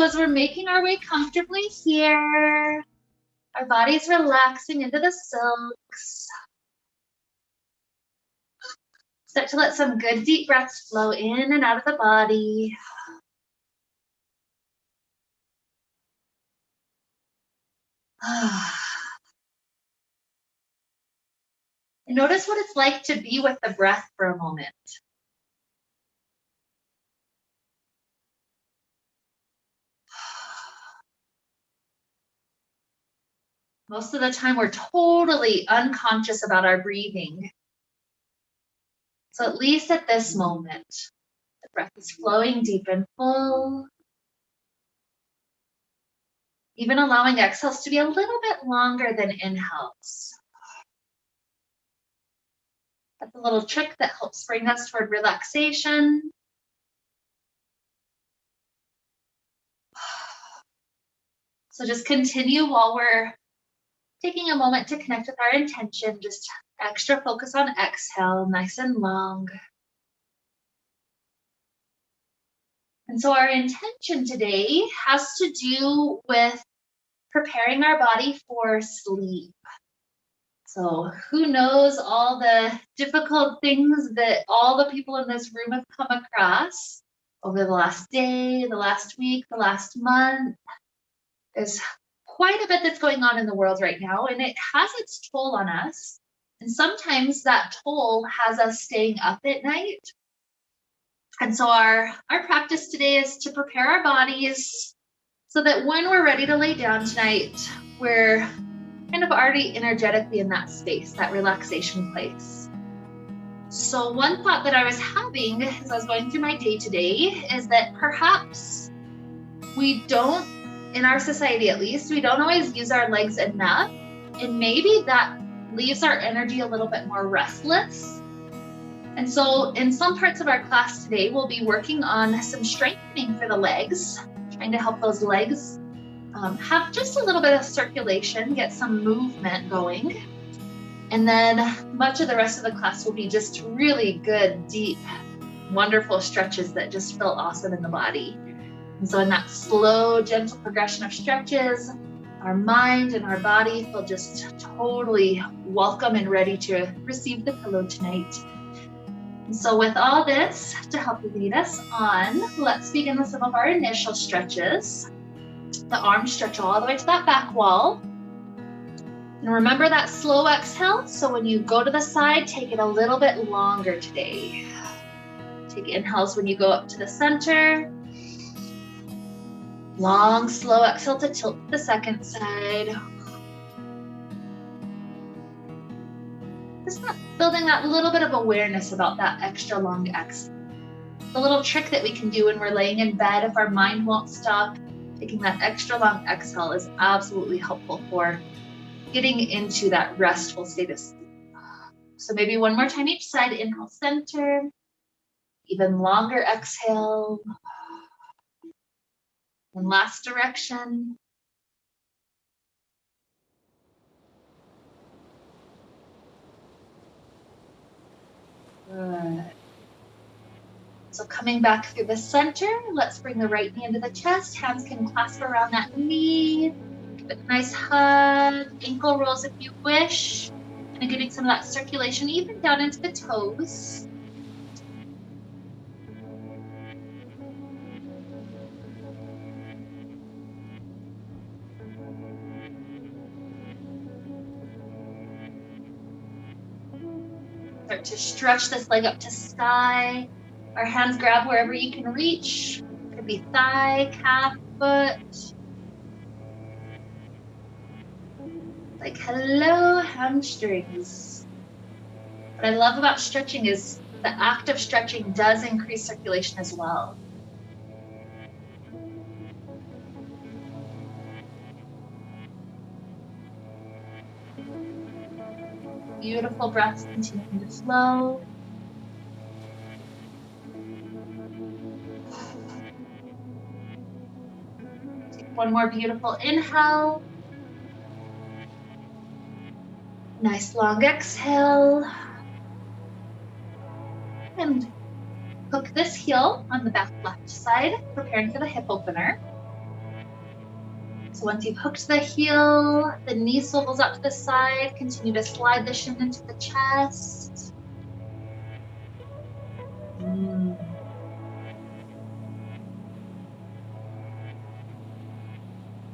as we're making our way comfortably here, our body's relaxing into the silks. Start to let some good deep breaths flow in and out of the body. And notice what it's like to be with the breath for a moment. Most of the time, we're totally unconscious about our breathing. So at least at this moment, the breath is flowing deep and full. Even allowing exhales to be a little bit longer than inhales. That's a little trick that helps bring us toward relaxation. So just continue while we're taking a moment to connect with our intention. Just extra focus on exhale, nice and long. And so our intention today has to do with preparing our body for sleep. So who knows all the difficult things that all the people in this room have come across over the last day, the last week, the last month. There's quite a bit that's going on in the world right now, and it has its toll on us. And sometimes that toll has us staying up at night. And so our practice today is to prepare our bodies so that when we're ready to lay down tonight, we're kind of already energetically in that space, that relaxation place. So one thought that I was having as I was going through my day today is that perhaps we don't, in our society at least, we don't always use our legs enough, and maybe that leaves our energy a little bit more restless. And so in some parts of our class today, we'll be working on some strengthening for the legs, trying to help those legs have just a little bit of circulation, get some movement going. And then much of the rest of the class will be just really good, deep, wonderful stretches that just feel awesome in the body. And so in that slow, gentle progression of stretches, our mind and our body feel just totally welcome and ready to receive the pillow tonight. And so with all this to help lead us on, let's begin with some of our initial stretches. The arms stretch all the way to that back wall. And remember that slow exhale. So when you go to the side, take it a little bit longer today. Take inhales when you go up to the center. Long, slow exhale to tilt to the second side. Just building that little bit of awareness about that extra long exhale. The little trick that we can do when we're laying in bed, if our mind won't stop, taking that extra long exhale is absolutely helpful for getting into that restful state of sleep. So maybe one more time each side, inhale, center, even longer exhale. And last direction. Good. So coming back through the center, let's bring the right knee into the chest. Hands can clasp around that knee. Give it a nice hug. Ankle rolls if you wish. And getting some of that circulation even down into the toes. Start to stretch this leg up to sky. Our hands grab wherever you can reach. It could be thigh, calf, foot. Like, hello, hamstrings. What I love about stretching is the act of stretching does increase circulation as well. Beautiful breaths continuing to flow. Take one more beautiful inhale. Nice long exhale. And hook this heel on the back left side, preparing for the hip opener. So once you've hooked the heel, the knee swivels up to the side, continue to slide the shin into the chest.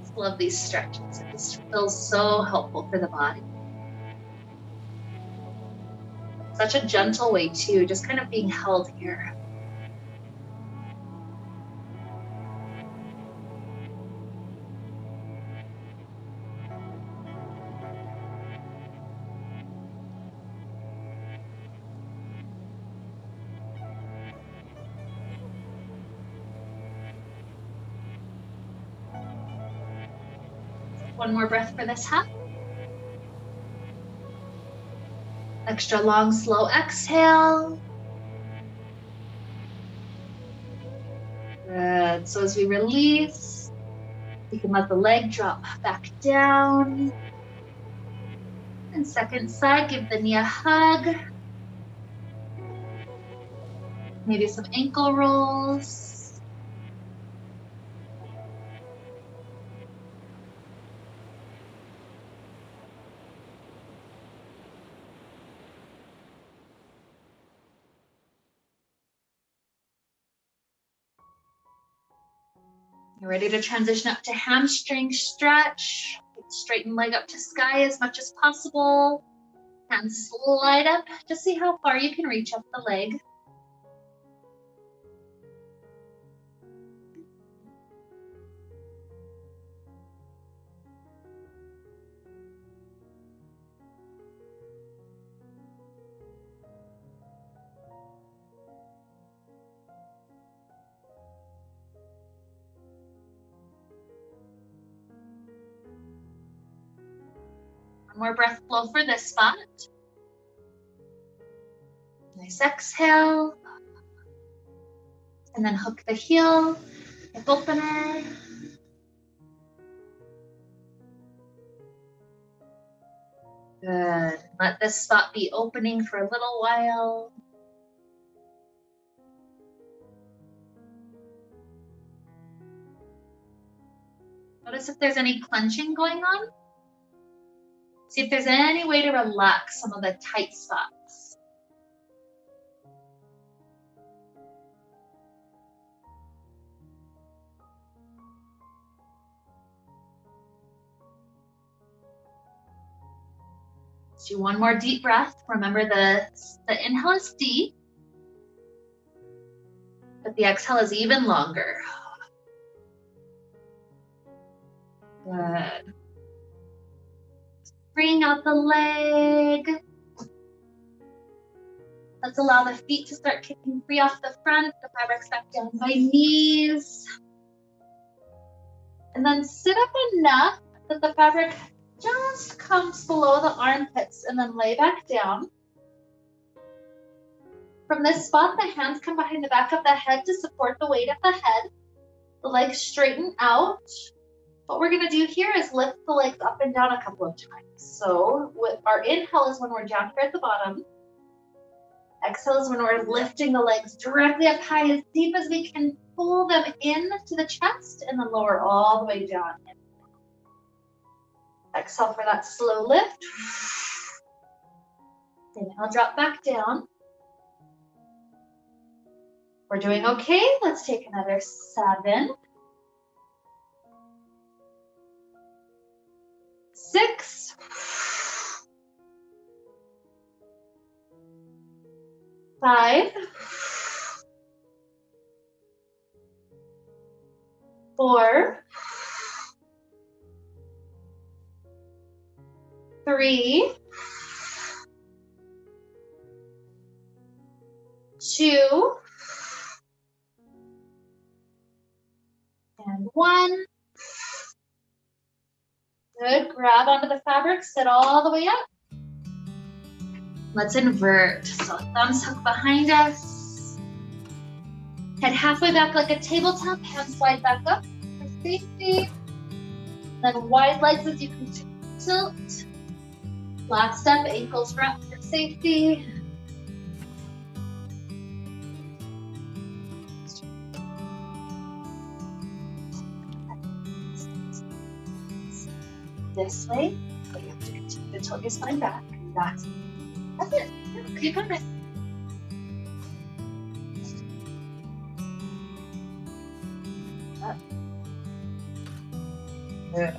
Just love these stretches. It just feels so helpful for the body. Such a gentle way too, just kind of being held here. One more breath for this half. Extra long, slow exhale. Good. So as we release, you can let the leg drop back down. And second side, give the knee a hug. Maybe some ankle rolls. You're ready to transition up to hamstring stretch. Straighten leg up to sky as much as possible. Hands slide up to see how far you can reach up the leg. One more breath flow for this spot. Nice exhale. And then hook the heel, hip opener. Good. Let this spot be opening for a little while. Notice if there's any clenching going on. See if there's any way to relax some of the tight spots. Let's do one more deep breath. Remember the inhale is deep, but the exhale is even longer. Good. Bring out the leg. Let's allow the feet to start kicking free off the front, the fabrics back down by knees. And then sit up enough that the fabric just comes below the armpits and then lay back down. From this spot, the hands come behind the back of the head to support the weight of the head. The legs straighten out. What we're gonna do here is lift the legs up and down a couple of times. So with our inhale is when we're down here at the bottom. Exhale is when we're lifting the legs directly up high as deep as we can, pull them in to the chest and then lower all the way down. Exhale for that slow lift. Inhale, drop back down. We're doing okay. Let's take another 7, 6, 5, 4, 3, 2, and 1. Good. Grab onto the fabric, sit all the way up. Let's invert. So thumbs hook behind us. Head halfway back like a tabletop. Hands slide back up for safety. Then wide legs as you can tilt. Last step, ankles wrap for safety. this way, but you have to continue to tilt your spine back. That's it. Okay, got it. Up. Good.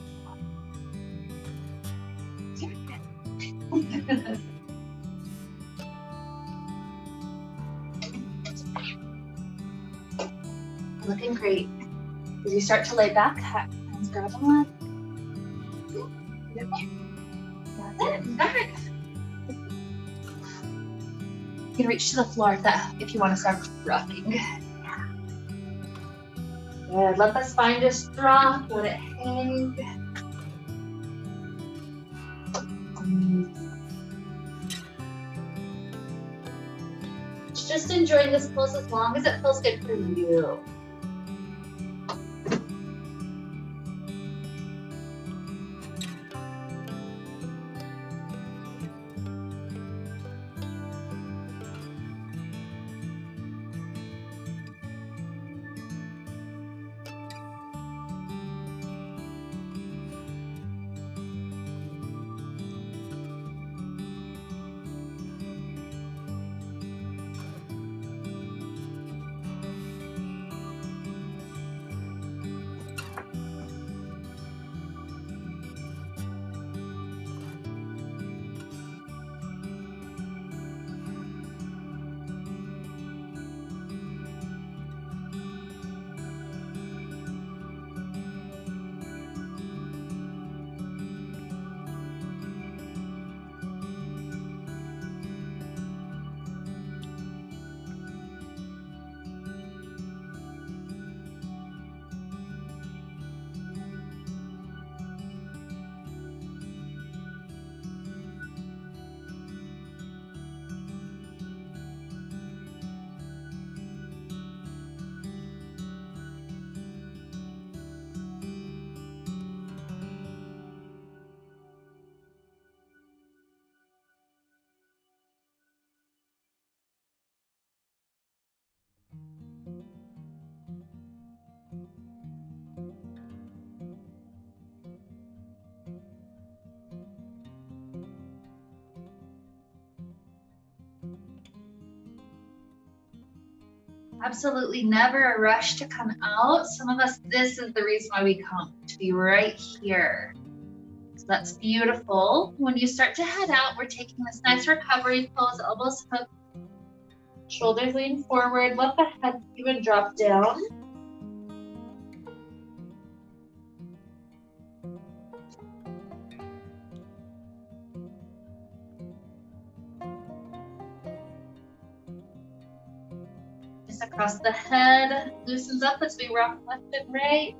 Looking great. As you start to lay back, hands grab on. That's it. Got it. You can reach to the floor if you want to start rocking. Good. Let the spine just drop. Let it hang. Just enjoying this pose as long as it feels good for you. Absolutely never a rush to come out. Some of us, this is the reason why we come, to be right here. So that's beautiful. When you start to head out, we're taking this nice recovery pose, elbows hooked, shoulders lean forward, let the head even drop down. Across the head, loosens up as we rock left and right.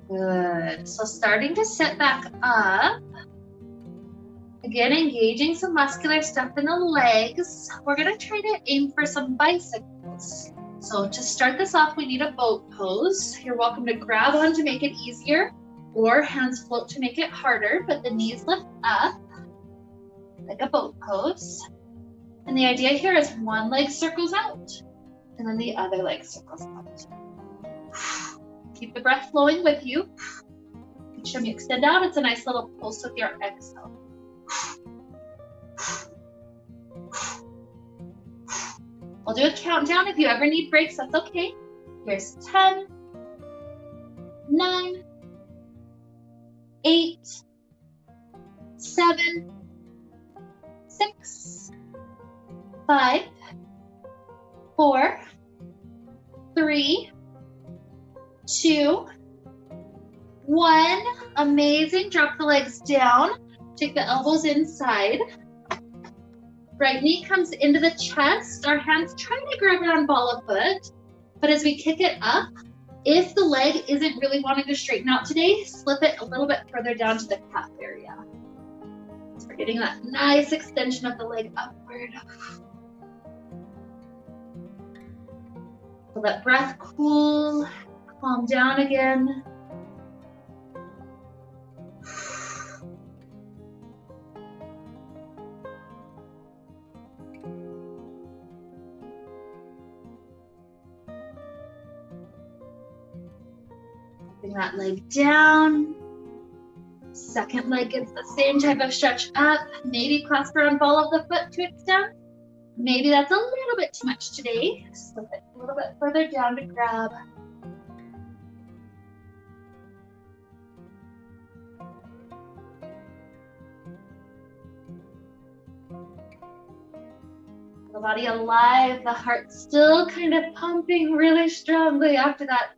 Good. So starting to sit back up. Again, engaging some muscular stuff in the legs. We're gonna try to aim for some bicycles. So to start this off, we need a boat pose. You're welcome to grab on to make it easier, or hands float to make it harder, but the knees lift up like a boat pose. And the idea here is one leg circles out, and then the other leg circles out. Keep the breath flowing with you. Make sure you extend out. It's a nice little pulse with your exhale. We'll do a countdown. If you ever need breaks, that's okay. Here's 10, 9, 8, 7, 6, 5, 4, 3, 2, 1. Amazing. Drop the legs down. Take the elbows inside. Right knee comes into the chest. Our hands try to grab around ball of foot, but as we kick it up, if the leg isn't really wanting to straighten out today, slip it a little bit further down to the calf area. So we're getting that nice extension of the leg upward. So let breath cool, Calm down again. Bring that leg down. Second leg gets the same type of stretch up. Maybe clasp around ball of the foot to extend. Maybe that's a little bit too much today. Slip it a little bit further down to grab. The body alive, the heart still kind of pumping really strongly after that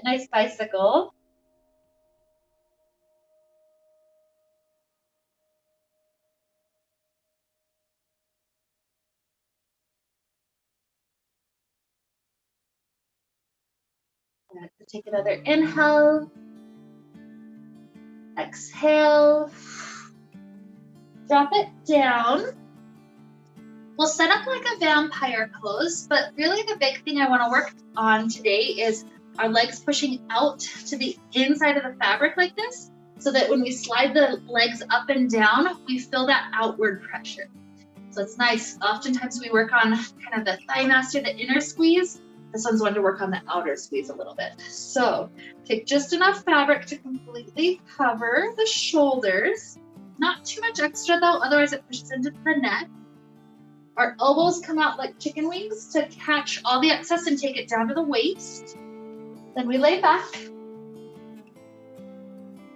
nice bicycle. Take another inhale. Exhale. Drop it down. We'll set up like a vampire pose, but really the big thing I want to work on today is our legs pushing out to the inside of the fabric like this, so that when we slide the legs up and down, we feel that outward pressure. So it's nice. Oftentimes we work on kind of the thigh master, the inner squeeze. This one's one to work on the outer squeeze a little bit. So take just enough fabric to completely cover the shoulders. Not too much extra though, otherwise it pushes into the neck. Our elbows come out like chicken wings to catch all the excess and take it down to the waist. Then we lay back.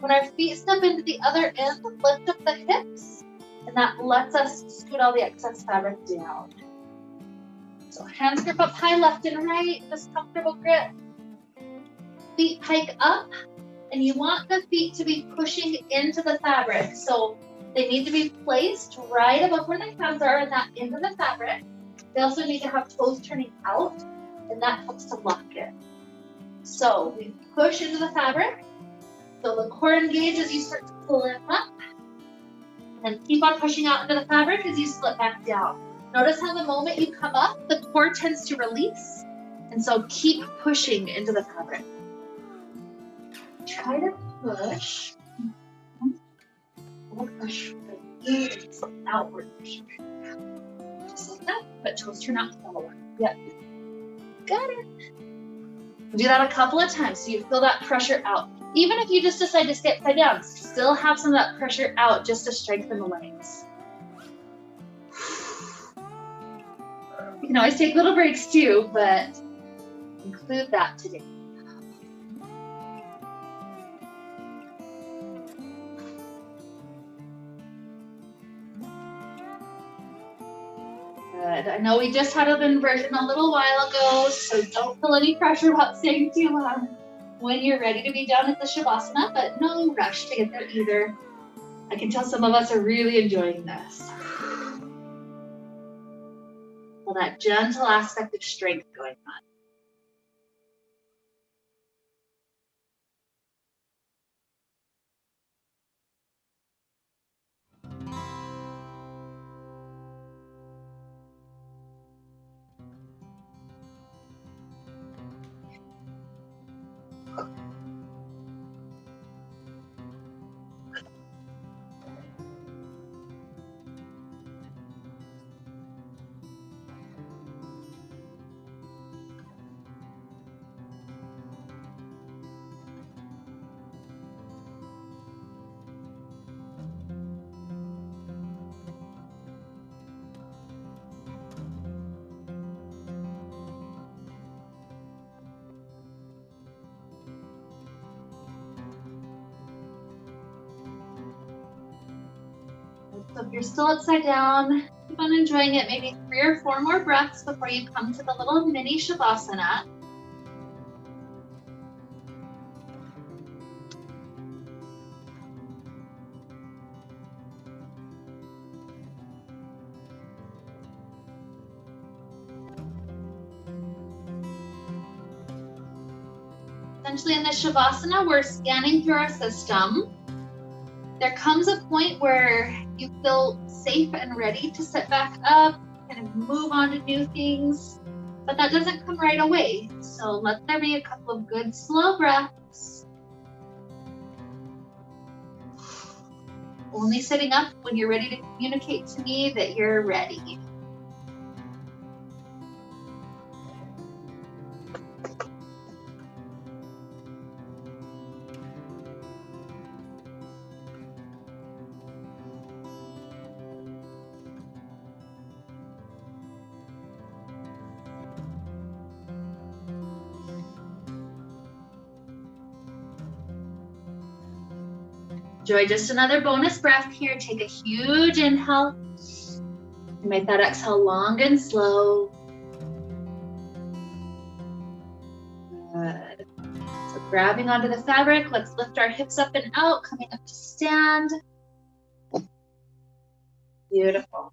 When our feet step into the other end, lift up the hips, and that lets us scoot all the excess fabric down. So hands grip up high, left and right, just comfortable grip. Feet hike up, and you want the feet to be pushing into the fabric. So they need to be placed right above where the hands are and that into the fabric. They also need to have toes turning out, and that helps to lock it. So we push into the fabric. So the core engage as you start to pull it up. And then keep on pushing out into the fabric as you slip back down. Notice how the moment you come up, the core tends to release. And so keep pushing into the fabric. Try to push. Push outward push. Just like that, but toes turn out forward. Yep. Got it. Do that a couple of times so you feel that pressure out. Even if you just decide to stay upside down, still have some of that pressure out just to strengthen the legs. You can always take little breaks too, but include that today. Good. I know we just had an inversion a little while ago, so don't feel any pressure about staying too long when you're ready to be done with the Shavasana, but no rush to get there either. I can tell some of us are really enjoying this. Well, that gentle aspect of strength going on. So if you're still upside down, keep on enjoying it. Maybe 3 or 4 more breaths before you come to the little mini Shavasana. Essentially in the Shavasana, we're scanning through our system. There comes a point where you feel safe and ready to sit back up, kind of move on to new things. but that doesn't come right away. So let there be a couple of good slow breaths. Only sitting up when you're ready to communicate to me that you're ready. Enjoy just another bonus breath here. Take a huge inhale. Make that exhale long and slow. Good. So grabbing onto the fabric, let's lift our hips up and out, coming up to stand. Beautiful.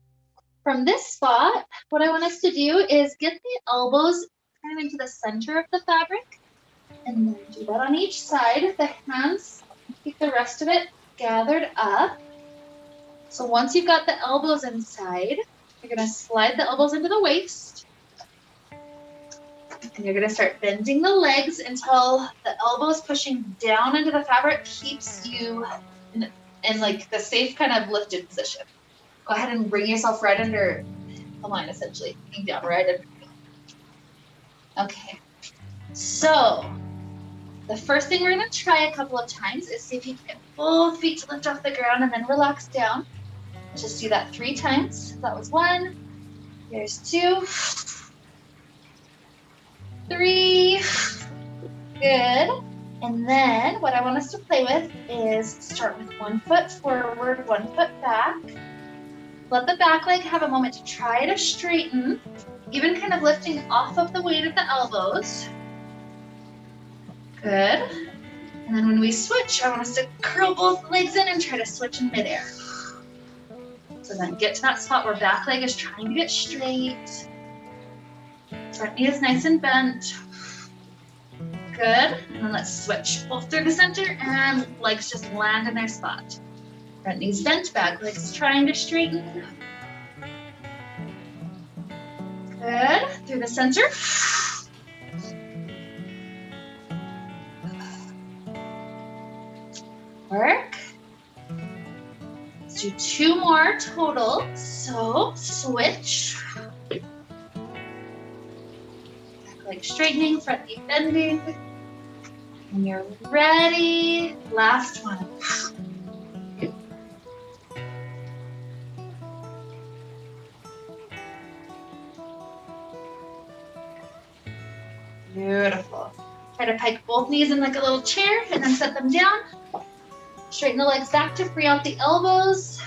From this spot, what I want us to do is get the elbows kind of into the center of the fabric, and then do that on each side. The hands, keep the rest of it gathered up. So once you've got the elbows inside, you're going to slide the elbows into the waist. And you're going to start bending the legs until the elbows pushing down into the fabric keeps you in like the safe kind of lifted position. Go ahead and bring yourself right under the line, essentially. Hang down right under. Okay. So the first thing we're going to try a couple of times is see if you can get both feet to lift off the ground and then relax down. Let's just do that 3 times. That was 1. There's 2. 3. Good. And then what I want us to play with is start with 1 foot forward, 1 foot back. Let the back leg have a moment to try to straighten, even kind of lifting off of the weight of the elbows. Good. And then when we switch, I want us to curl both legs in and try to switch in midair. So then get to that spot where back leg is trying to get straight. Front knee is nice and bent. Good. And then let's switch both through the center and legs just land in their spot. Front knee's bent, back leg's trying to straighten. Good. Through the center. Work. Let's do 2 more total. So switch. Back leg straightening, front knee bending. When you're ready, last one. Beautiful. Try to pike both knees in like a little chair and then set them down. Straighten the legs back to free out the elbows.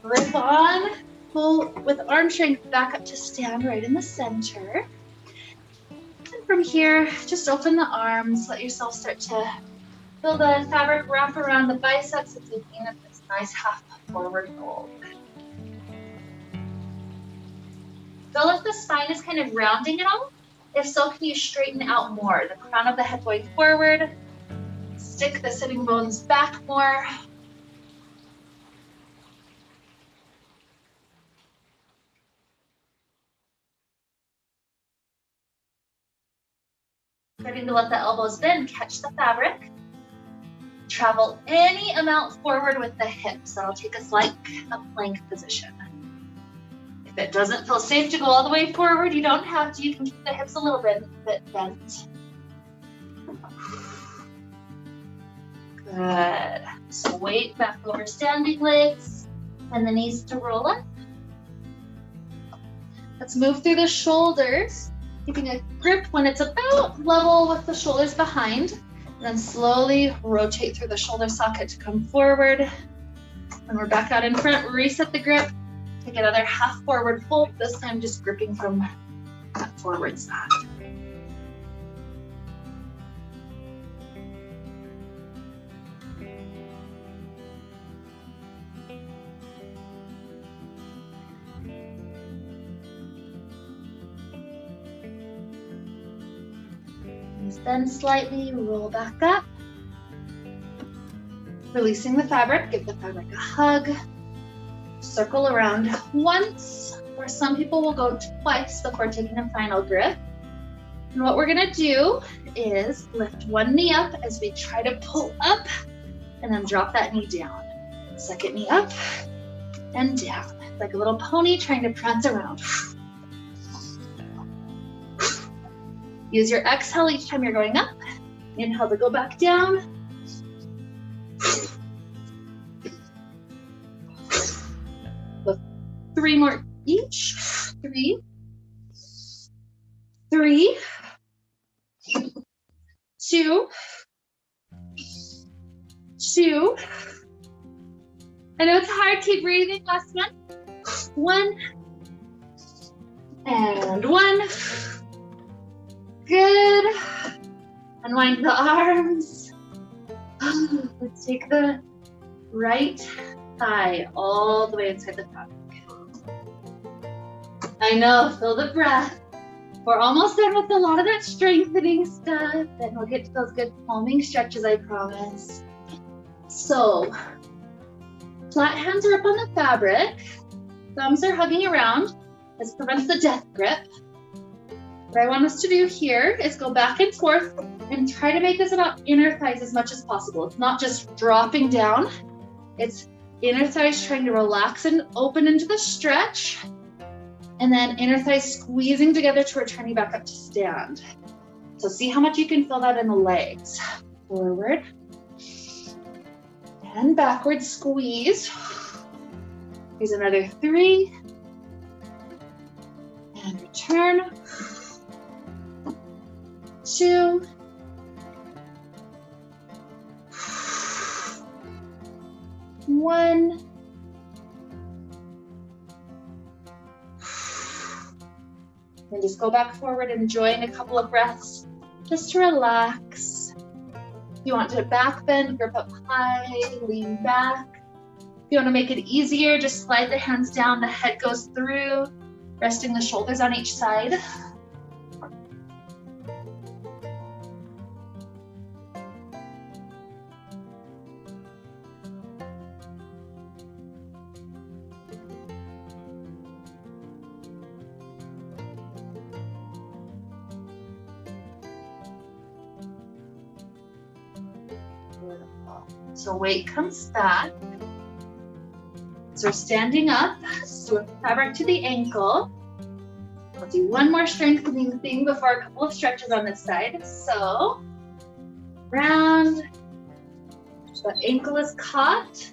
Grip on. Pull with arm strength back up to stand right in the center. And from here, just open the arms. Let yourself start to feel the fabric wrap around the biceps and taking up this nice half forward fold. Feel if the spine is kind of rounding at all. If so, can you straighten out more? The crown of the head going forward. Stick the sitting bones back more. Starting to let the elbows bend, catch the fabric. Travel any amount forward with the hips. That'll take us like a plank position. If it doesn't feel safe to go all the way forward, you don't have to. You can keep the hips a little bit bent. Good. So weight back over standing legs and the knees to roll up. Let's move through the shoulders, keeping a grip when it's about level with the shoulders behind. And then slowly rotate through the shoulder socket to come forward. When we're back out in front, reset the grip. Take another half forward fold, this time just gripping from that forward side. Bend slightly, roll back up. Releasing the fabric, give the fabric a hug. Circle around once, or some people will go twice before taking a final grip. And what we're gonna do is lift one knee up as we try to pull up and then drop that knee down. Second knee up and down, like a little pony trying to prance around. Use your exhale each time you're going up. Inhale to go back down. Lift 3 more each. 3, 3, 2, 2. I know it's hard, keep breathing. Last one. 1 and 1. Good. Unwind the arms. Let's take the right thigh all the way inside the fabric. I know, feel the breath. We're almost done with a lot of that strengthening stuff, and we'll get to those good calming stretches, I promise. So, flat hands are up on the fabric. Thumbs are hugging around. This prevents the death grip. What I want us to do here is go back and forth and try to make this about inner thighs as much as possible. It's not just dropping down. It's inner thighs trying to relax and open into the stretch. And then inner thighs squeezing together to return you back up to stand. So see how much you can feel that in the legs. Forward and backward squeeze. Here's another 3. And return. 2. 1. And just go back forward, enjoying a couple of breaths just to relax. If you want to back bend, grip up high, lean back. If you want to make it easier, just slide the hands down, the head goes through, resting the shoulders on each side. So weight comes back. So we're standing up, swim fabric to the ankle. I'll do one more strengthening thing before a couple of stretches on this side. So round, the ankle is caught,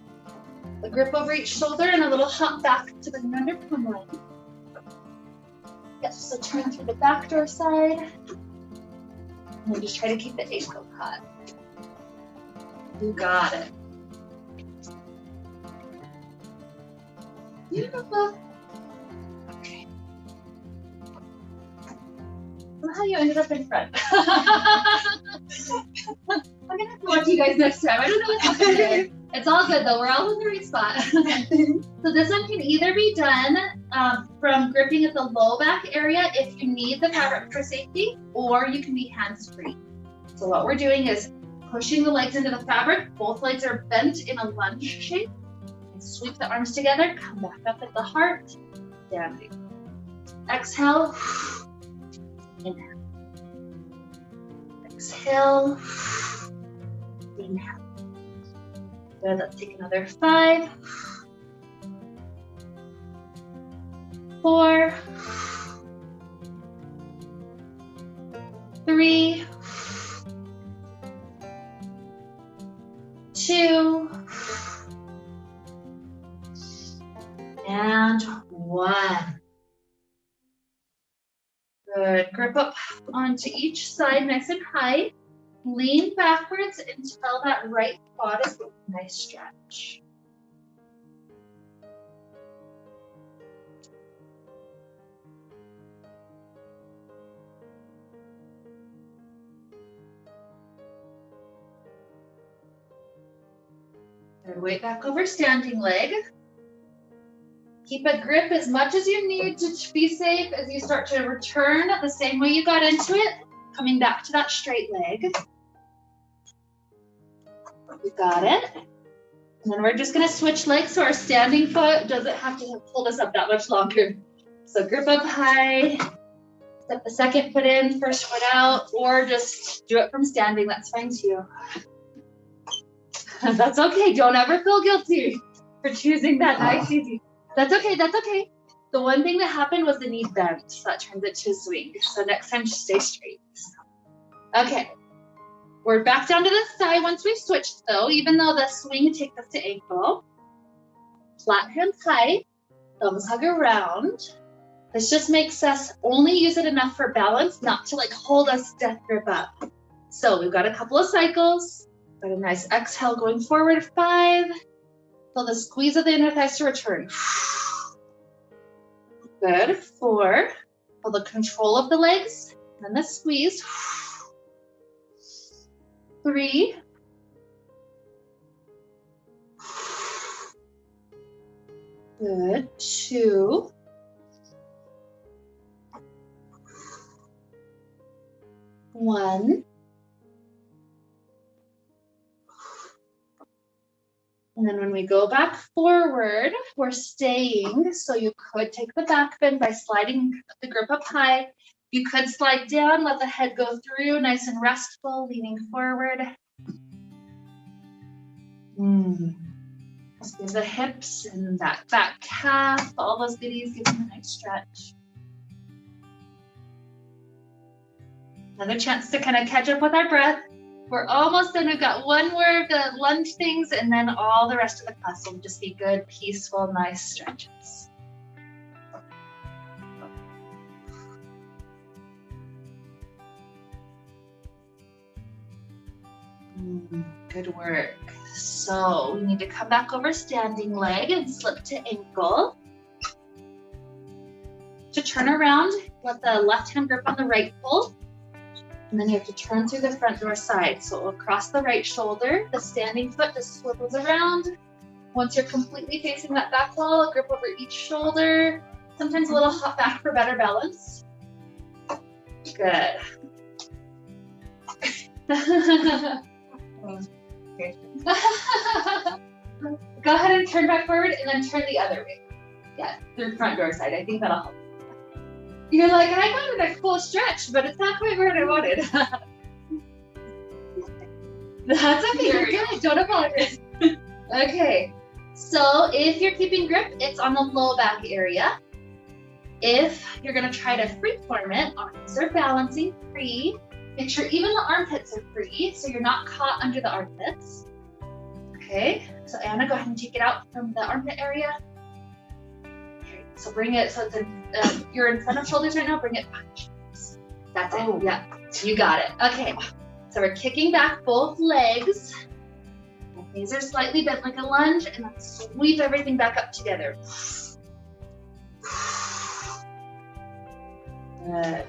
a grip over each shoulder and a little hop back to the under plumb line. Yes, so turn through the back door side. And then just try to keep the ankle caught. You got it. Beautiful. Okay. Somehow you ended up in front. I'm gonna have to watch you guys next time. I don't know what's happening. It's all good though. We're all in the right spot. So this one can either be done from gripping at the low back area if you need the fabric for safety, or you can be hands-free. So what we're doing is pushing the legs into the fabric. Both legs are bent in a lunge shape. And sweep the arms together. Come back up at the heart. Standing. Exhale. Inhale. Exhale. Inhale. Good. Let's take another 5. 4. 3. 2. And 1. Good. Grip up onto each side nice and high. Lean backwards until that right quad is a nice stretch. Good. Weight back over standing leg. Keep a grip as much as you need to be safe as you start to return the same way you got into it, coming back to that straight leg. You got it. And then we're just gonna switch legs so our standing foot doesn't have to hold us up that much longer. So grip up high, step the second foot in, first foot out, or just do it from standing, that's fine too. That's okay, don't ever feel guilty for choosing that nice easy. That's okay, that's okay. The one thing that happened was the knee bent, so that turns it to a swing. So next time, just stay straight. Okay, we're back down to the side once we've switched though, even though the swing takes us to ankle. Flat hands high, thumbs hug around. This just makes us only use it enough for balance, not to like hold us death grip up. So we've got a couple of cycles, got a nice exhale going forward, 5. Feel the squeeze of the inner thighs to return. Good, 4. Feel the control of the legs, and then the squeeze. 3. Good, 2. 1. And then when we go back forward, we're staying. So you could take the back bend by sliding the grip up high. You could slide down, let the head go through, nice and restful, leaning forward. Squeeze the hips and that back calf, all those goodies, give them a nice stretch. Another chance to kind of catch up with our breath. We're almost done. We've got one more of the lunge things, and then all the rest of the class will just be good, peaceful, nice stretches. Good work. So we need to come back over standing leg and slip to ankle. To turn around, let the left hand grip on the right pull. And then you have to turn through the front door side. So across the right shoulder, the standing foot just swivels around. Once you're completely facing that back wall, grip over each shoulder. Sometimes a little hop back for better balance. Good. Go ahead and turn back forward and then turn the other way. Yeah, through front door side. I think that'll help. You're like, I got a cool stretch, but it's not quite where I wanted. That's okay, you're good, don't apologize. Okay, so if you're keeping grip, it's on the low back area. If you're gonna try to free form it, arms are balancing free. Make sure even the armpits are free, so you're not caught under the armpits. Okay, so Anna, go ahead and take it out from the armpit area. So bring it, so it's you're in front of shoulders right now, bring it back. That's it, yeah, you got it. Okay, so we're kicking back both legs. Knees are slightly bent like a lunge, and then sweep everything back up together. Good.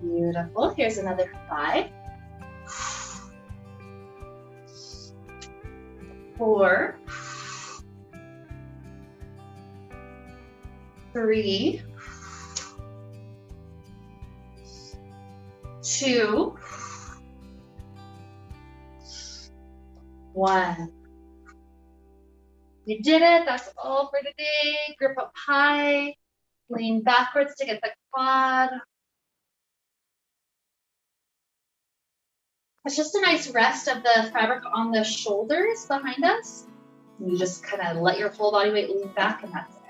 Beautiful, here's another 5. 4, 3, 2, 1. You did it. That's all for today. Grip up high, lean backwards to get the quad. It's just a nice rest of the fabric on the shoulders behind us. And you just kind of let your whole body weight lean back, and that's it.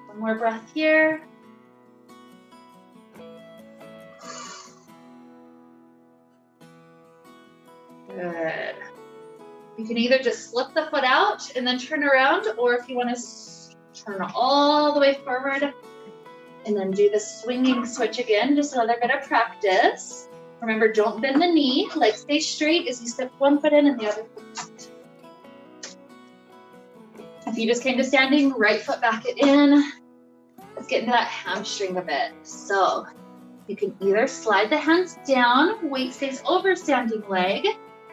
One more breath here. Good. You can either just slip the foot out and then turn around, or if you want to turn all the way forward and then do the swinging switch again, just another bit of practice. Remember, don't bend the knee. Legs stay straight as you step one foot in and the other foot out. If you just came to standing, right foot back it in. Let's get into that hamstring a bit. So you can either slide the hands down, weight stays over standing leg.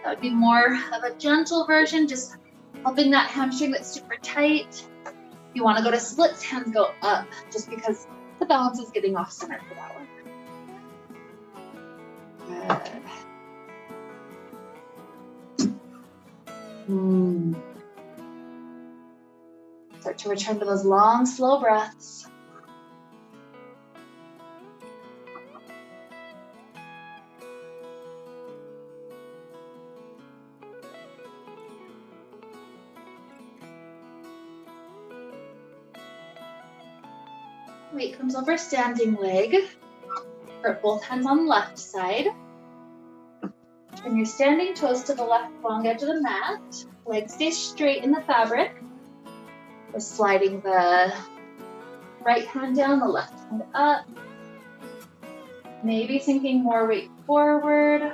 That would be more of a gentle version, just helping that hamstring that's super tight. If you want to go to splits, hands go up, just because The balance is getting off center for that one. Good. Start to return to those long, slow breaths. Weight comes over standing leg. Put both hands on the left side. Turn your standing toes to the left long edge of the mat. Legs stay straight in the fabric. We're sliding the right hand down, the left hand up. Maybe sinking more weight forward.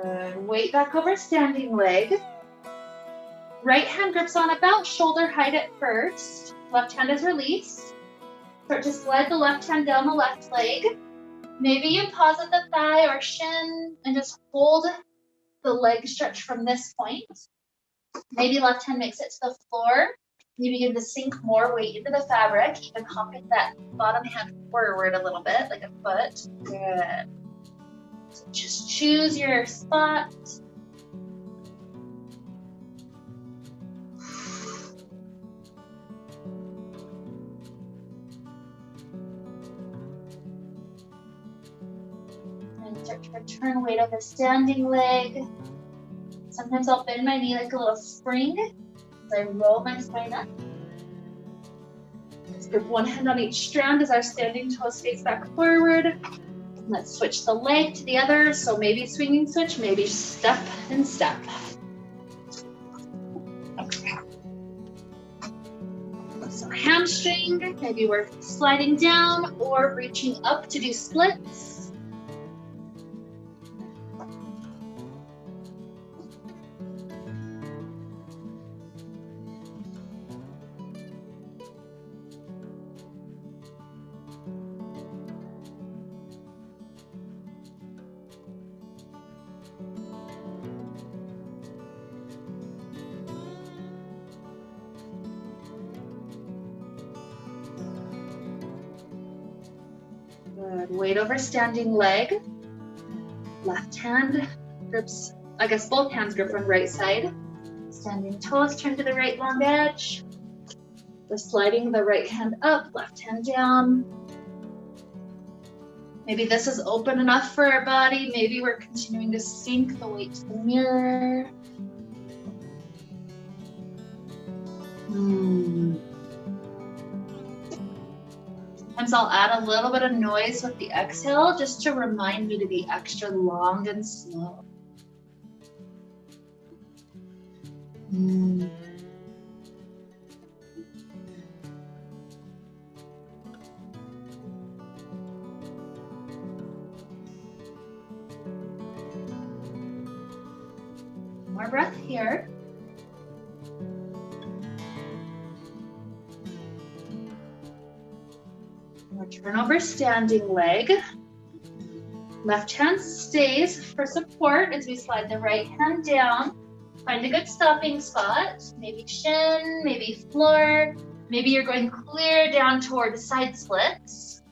Good. Weight back over standing leg. Right hand grips on about shoulder height at first. Left hand is released. Start to slide the left hand down the left leg. Maybe you pause at the thigh or shin and just hold the leg stretch from this point. Maybe left hand makes it to the floor. You begin to sink more weight into the fabric, even hopping that bottom hand forward a little bit, like a foot. Good. So just choose your spot. And start to return weight over standing leg. Sometimes I'll bend my knee like a little spring as I roll my spine up. Let's grip one hand on each strand as our standing toes face back forward. Let's switch the leg to the other. So maybe swinging switch, maybe step and step. So hamstring, maybe we're sliding down or reaching up to do splits. Good. Weight over standing leg. Left hand grips, I guess both hands grip on right side. Standing toes turn to the right long edge. We're sliding the right hand up, left hand down. Maybe this is open enough for our body. Maybe we're continuing to sink the weight to the mirror. Sometimes I'll add a little bit of noise with the exhale just to remind me to be extra long and slow. More breath here. Turn over standing leg. Left hand stays for support as we slide the right hand down. Find a good stopping spot. Maybe shin, maybe floor. Maybe you're going clear down toward side splits.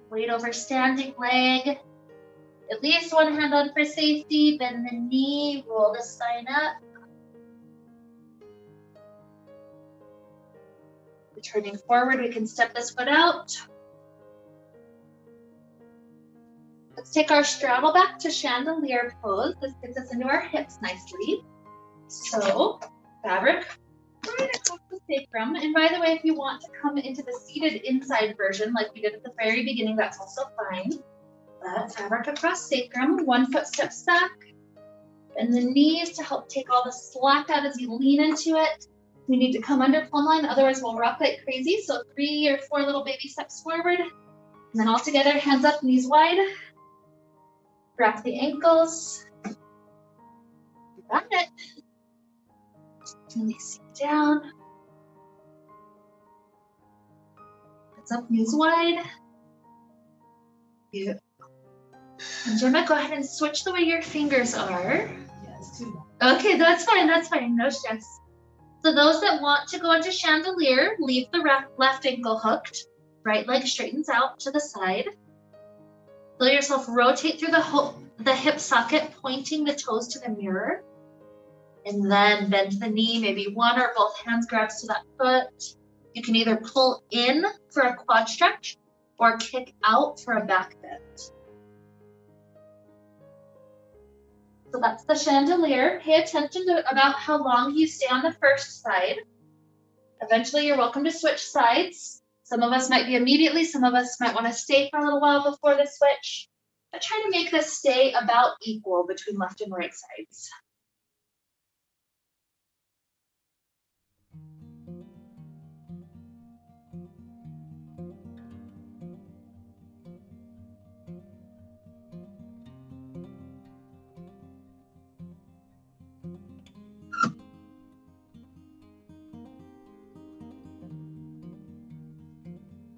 Weight over standing leg. At least one hand on for safety. Bend the knee, roll the spine up. Returning forward, we can step this foot out. Let's take our straddle back to chandelier pose. This gets us into our hips nicely. So, fabric right across the sacrum. And by the way, if you want to come into the seated inside version, like we did at the very beginning, that's also fine. But fabric across sacrum, 1 foot steps back, and the knees to help take all the slack out as you lean into it. We need to come under plumb line, otherwise we'll rock like crazy. So 3 or 4 little baby steps forward, and then all together, hands up, knees wide. Wrap the ankles. You got it. Gently sink down. Hands up, knees wide. Beautiful. And Gemma, go ahead and switch the way your fingers are. Yeah, it's too long. Okay, that's fine, no stress. So those that want to go into chandelier, leave the left ankle hooked. Right leg straightens out to the side. Feel yourself rotate through the hip socket, pointing the toes to the mirror. And then bend the knee, maybe one or both hands grabs to that foot. You can either pull in for a quad stretch or kick out for a back bend. So that's the chandelier. Pay attention to about how long you stay on the first side. Eventually, you're welcome to switch sides. Some of us might be immediately, some of us might want to stay for a little while before the switch. But try to make this stay about equal between left and right sides.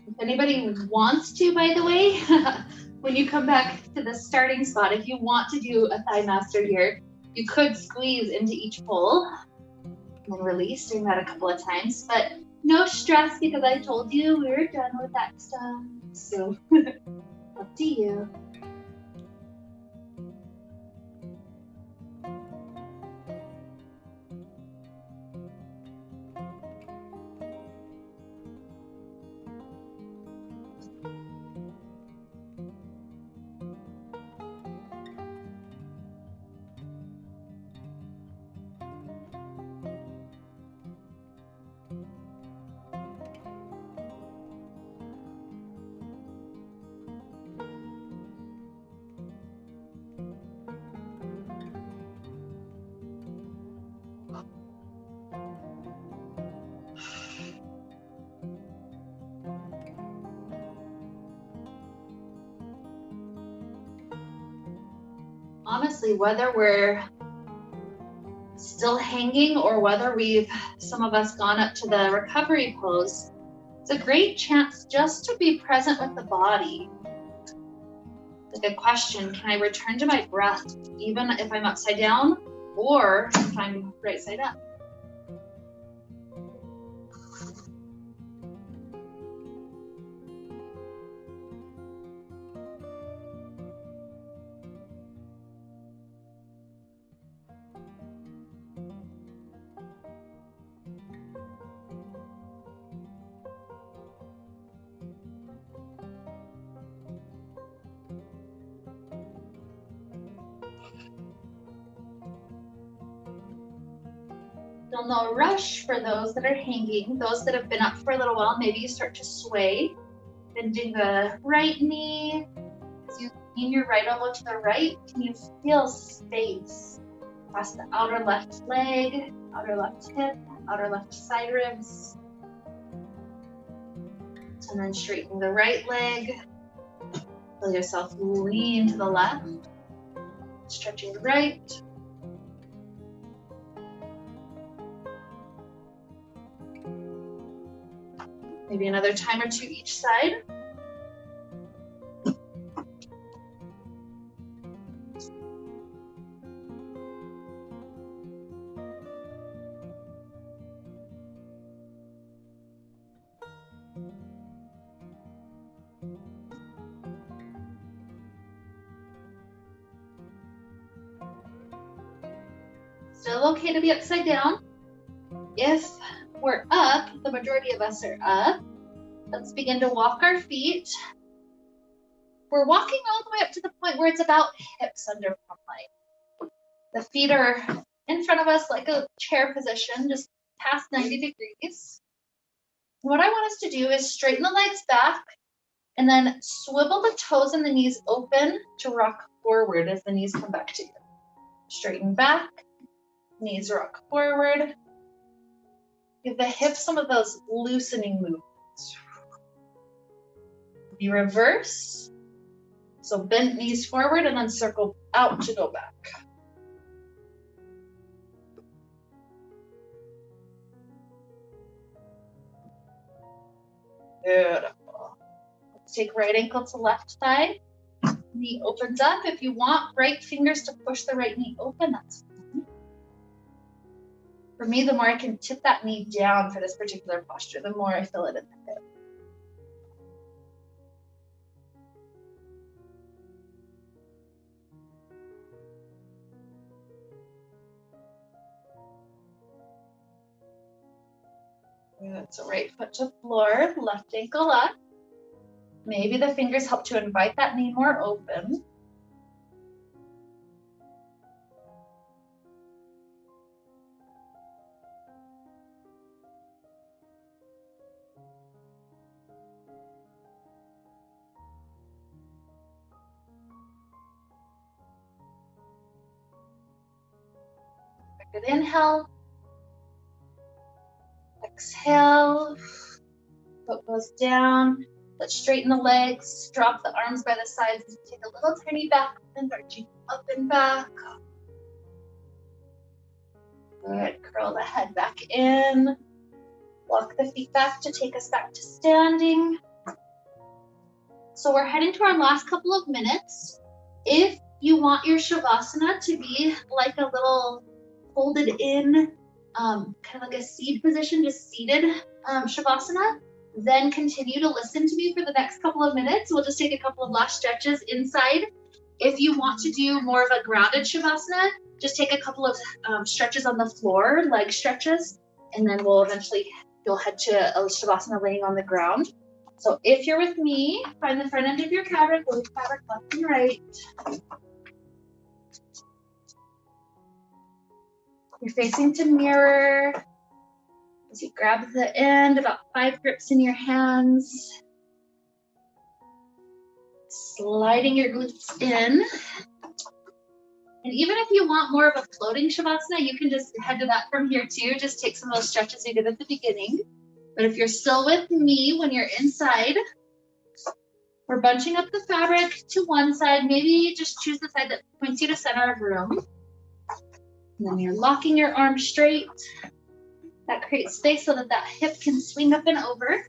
If anybody wants to, by the way, when you come back to the starting spot, if you want to do a thigh master here, you could squeeze into each pole and then release, doing that a couple of times, but no stress because I told you we were done with that stuff. So up to you. Honestly, whether we're still hanging or whether some of us gone up to the recovery pose, it's a great chance just to be present with the body. It's a good question. Can I return to my breath even if I'm upside down or if I'm right side up? Still no rush for those that are hanging. Those that have been up for a little while, maybe you start to sway. Bending the right knee. As you lean your right elbow to the right, can you feel space across the outer left leg, outer left hip, outer left side ribs? And then straighten the right leg. Feel yourself lean to the left. Stretching the right. Maybe another time or two each side. Still okay to be upside down. If we're up, the majority of us are up. Let's begin to walk our feet. We're walking all the way up to the point where it's about hips under plumb line. The feet are in front of us like a chair position, just past 90 degrees. What I want us to do is straighten the legs back and then swivel the toes and the knees open to rock forward as the knees come back together. Straighten back, knees rock forward. Give the hips some of those loosening movements. You reverse. So bent knees forward and then circle out to go back. Beautiful. Let's take right ankle to left thigh. Knee opens up. If you want right fingers to push the right knee open, that's fine. For me, the more I can tip that knee down for this particular posture, the more I feel it in the hip. Good. So right foot to floor, left ankle up. Maybe the fingers help to invite that knee more open. Good inhale. Exhale. Foot goes down. Let's straighten the legs. Drop the arms by the sides. Take a little tiny back bend, arching up and back. Good. Curl the head back in. Walk the feet back to take us back to standing. So we're heading to our last couple of minutes. If you want your Shavasana to be like a little folded in, kind of like a seed position, just seated Shavasana, then continue to listen to me for the next couple of minutes. We'll just take a couple of last stretches inside. If you want to do more of a grounded Shavasana, just take a couple of stretches on the floor, leg stretches, and then you'll head to a Shavasana laying on the ground. So if you're with me, find the front end of your fabric, move fabric left and right. You're facing to mirror. As you grab the end, about 5 grips in your hands. Sliding your glutes in. And even if you want more of a floating Shavasana, you can just head to that from here too. Just take some of those stretches you did at the beginning. But if you're still with me when you're inside, we're bunching up the fabric to one side. Maybe just choose the side that points you to center of room. And then you're locking your arms straight. That creates space so that that hip can swing up and over.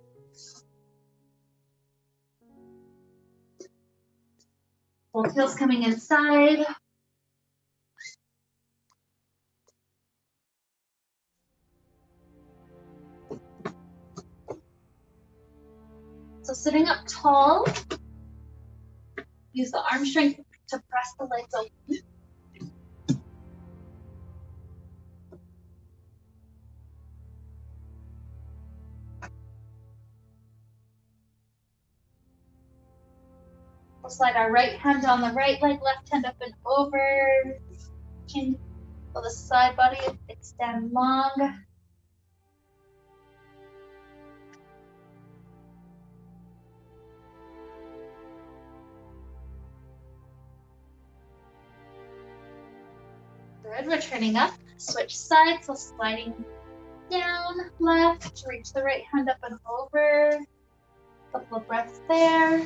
Both heels coming inside. So sitting up tall, use the arm strength to press the legs open. We'll slide our right hand down the right leg, left hand up and over. Chin, feel the side body extend long. Good, returning up, switch sides, so sliding down, left, reach the right hand up and over. Couple of breaths there.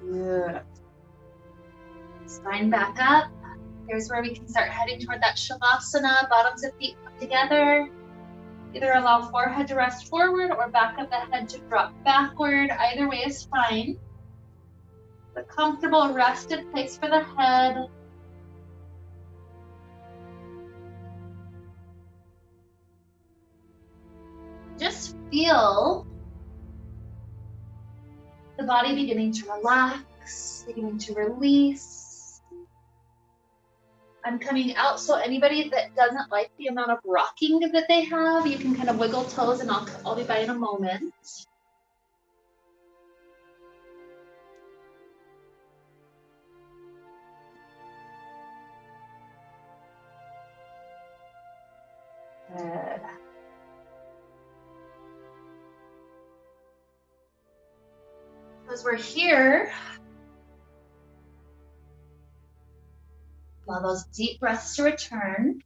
Good. Spine back up. Here's where we can start heading toward that Shavasana, bottoms of feet come together. Either allow forehead to rest forward or back of the head to drop backward. Either way is fine. A comfortable rested place for the head. Just feel the body beginning to relax, beginning to release. I'm coming out, so anybody that doesn't like the amount of rocking that they have, you can kind of wiggle toes, and I'll be by in a moment. Good. As we're here, allow those deep breaths to return.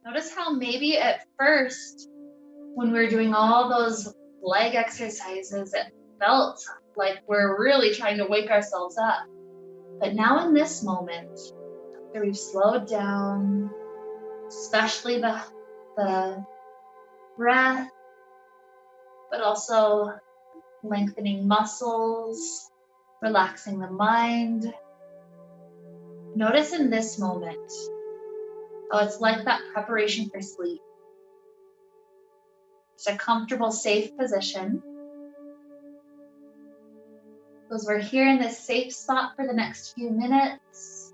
Notice how maybe at first, when we were doing all those leg exercises, it felt like we're really trying to wake ourselves up. But now in this moment, after we've slowed down, especially the breath, but also lengthening muscles, relaxing the mind. Notice in this moment, it's like that preparation for sleep. It's a comfortable, safe position. As we're here in this safe spot for the next few minutes,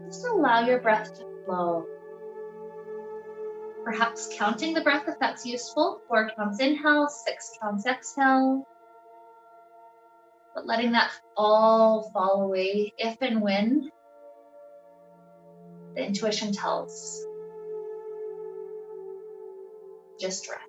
just allow your breath to flow. Perhaps counting the breath if that's useful. 4 counts inhale, 6 counts exhale. But letting that all fall away if and when the intuition tells. Just rest.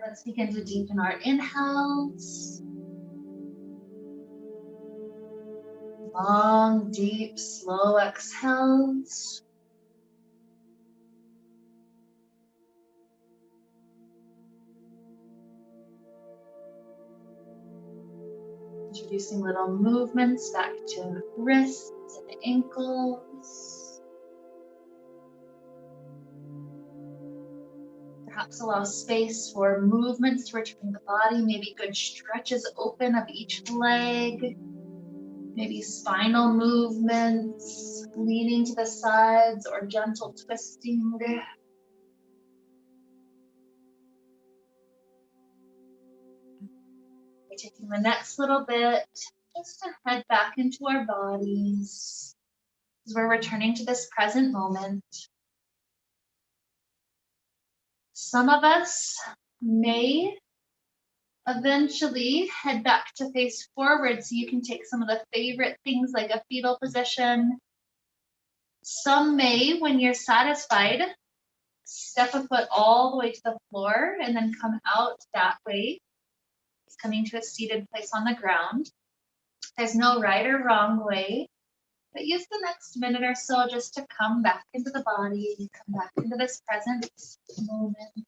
Let's begin to deepen our inhales. Long, deep, slow exhales. Introducing little movements back to wrists and ankles. Perhaps allow space for movements to return the body, maybe good stretches open of each leg. Maybe spinal movements, leaning to the sides or gentle twisting. We're taking the next little bit just to head back into our bodies as we're returning to this present moment. Some of us may eventually head back to face forward so you can take some of the favorite things like a fetal position. Some may, when you're satisfied, step a foot all the way to the floor and then come out that way. It's coming to a seated place on the ground. There's no right or wrong way, but use the next minute or so just to come back into the body, come back into this present moment.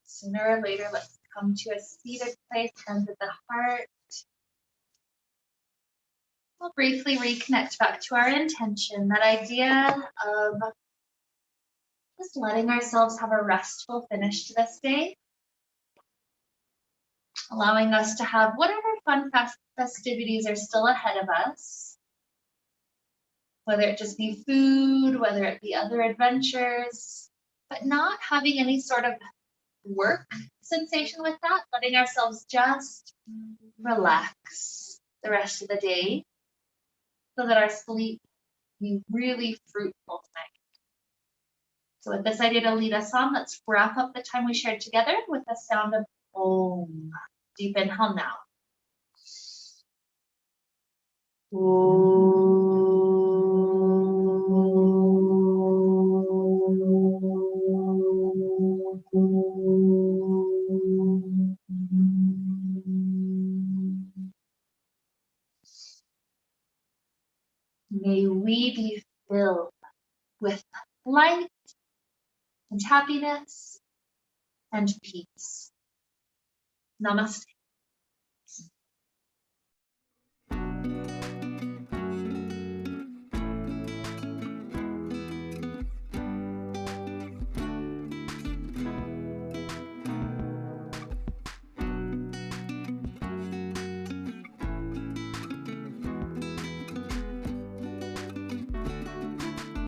Sooner or later, let's come to a seated place, hands at the heart. We'll briefly reconnect back to our intention, that idea of just letting ourselves have a restful finish to this day, allowing us to have whatever fun festivities are still ahead of us, whether it just be food, whether it be other adventures, but not having any sort of work sensation with that, letting ourselves just relax the rest of the day so that our sleep be really fruitful tonight. So with this idea to lead us on, let's wrap up the time we shared together with the sound of Om. Deep inhale now. May we be filled with light and happiness and peace. Namaste.